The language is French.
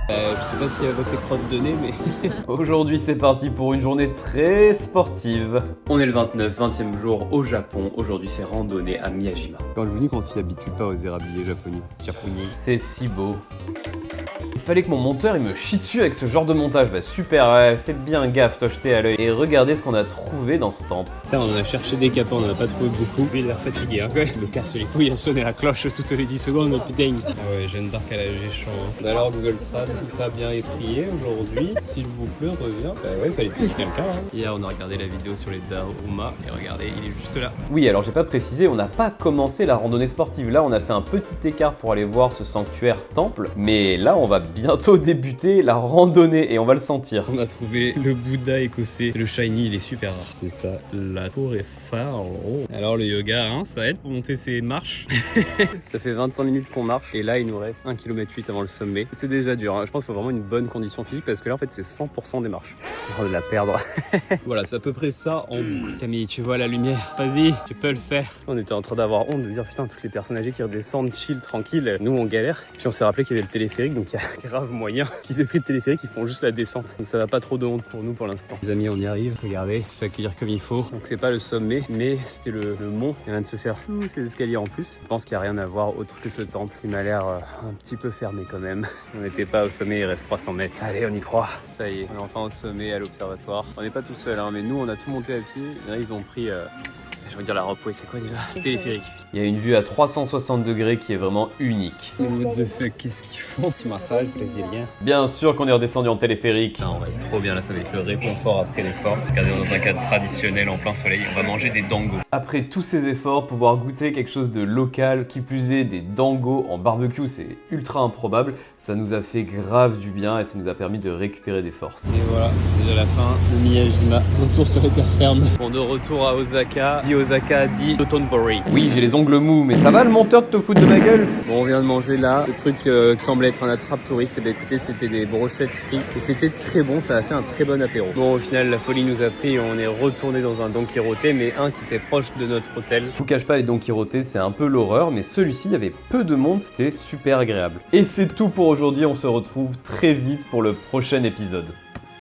Je sais pas si elle veut ses crottes de nez, mais... Aujourd'hui, c'est parti pour une journée très sportive. On est le 20e jour au Japon. Aujourd'hui, c'est randonnée à Miyajima. Quand je vous dis qu'on s'y habitue pas aux érabliers japonais. C'est si beau. Il fallait que mon monteur il me chie dessus avec ce genre de montage. Bah super, ouais, faites bien gaffe, toi jetez à l'œil. Et regardez ce qu'on a trouvé dans ce temple. Putain, on a cherché des capins, on en a pas trouvé beaucoup. Lui, il a l'air fatigué, hein. Il me casse les couilles à sonner la cloche toutes les 10 secondes, putain. Ah ouais, Jeanne d'Arc à la Géchant. Alors Google Trad, tout a bien étrié aujourd'hui. S'il vous plaît, revient. Bah ouais, fallait trouver quelqu'un. Hein. Hier, on a regardé la vidéo sur les Daruma. Et regardez, il est juste là. Oui, alors j'ai pas précisé, on n'a pas commencé la randonnée sportive. Là, on a fait un petit écart pour aller voir ce sanctuaire temple. Mais là, on va bientôt débuter la randonnée et on va le sentir. On a trouvé le Bouddha écossais. Le shiny, il est super rare. C'est ça, la tour est phare. Oh. Alors le yoga, hein, ça aide pour monter ses marches. Ça fait 25 minutes qu'on marche et là, il nous reste 1,8 km avant le sommet. C'est déjà dur, hein. Je pense qu'il faut vraiment une bonne condition physique parce que là, en fait, c'est 100% des marches. On va de la perdre. Voilà, c'est à peu près ça en boucle. Camille, tu vois la lumière. Vas-y, tu peux le faire. On était en train d'avoir honte de dire putain, toutes les personnes âgées qui redescendent chill, tranquille. Nous, on galère. Puis on s'est rappelé qu'il y avait le téléphérique, donc il y a grave moyen qu'ils aient pris le téléphérique, ils font juste la descente. Donc ça va pas trop de honte pour nous pour l'instant. Les amis, on y arrive. Regardez, se fait accueillir comme il faut. Donc c'est pas le sommet, mais c'était le mont. Il vient de se faire tous ces escaliers en plus. Je pense qu'il n'y a rien à voir autre que ce temple qui m'a l'air un petit peu fermé quand même. On n'était pas au sommet, il reste 300 mètres. Allez, on y croit. Ça y est, on est enfin au sommet à l'observatoire. On n'est pas tout seul, hein, mais nous on a tout monté à pied. Là, ils ont pris... je veux dire la rampe, c'est quoi déjà? Téléphérique. Il y a une vue à 360 degrés qui est vraiment unique. What the fuck, qu'est-ce qu'ils font? Petit massage brésilien. Bien sûr qu'on est redescendu en téléphérique. On va être trop bien là, ça va être le réconfort après l'effort. Regardez, dans un cadre traditionnel en plein soleil, on va manger des dangos. Après tous ces efforts, pouvoir goûter quelque chose de local, qui plus est des dangos en barbecue, c'est ultra improbable. Ça nous a fait grave du bien et ça nous a permis de récupérer des forces. Et voilà, c'est déjà la fin de Miyajima. Retour sur les terres fermes. Bon, de retour à Osaka, dit Osaka, dit Dotonbori. Oui, j'ai les ongles mous, mais ça va le monteur de te foutre de ma gueule? Bon, on vient de manger là, le truc qui semblait être un attrape touriste. Et bien écoutez, c'était des brochettes frites et c'était très bon, ça a fait un très bon apéro. Bon, au final, la folie nous a pris et on est retourné dans un Don Quirote, mais un qui était proche de notre hôtel. Je vous cache pas, les Don Quirote, c'est un peu l'horreur, mais celui-ci, il y avait peu de monde, c'était super agréable. Et c'est tout pour aujourd'hui, on se retrouve très vite pour le prochain épisode.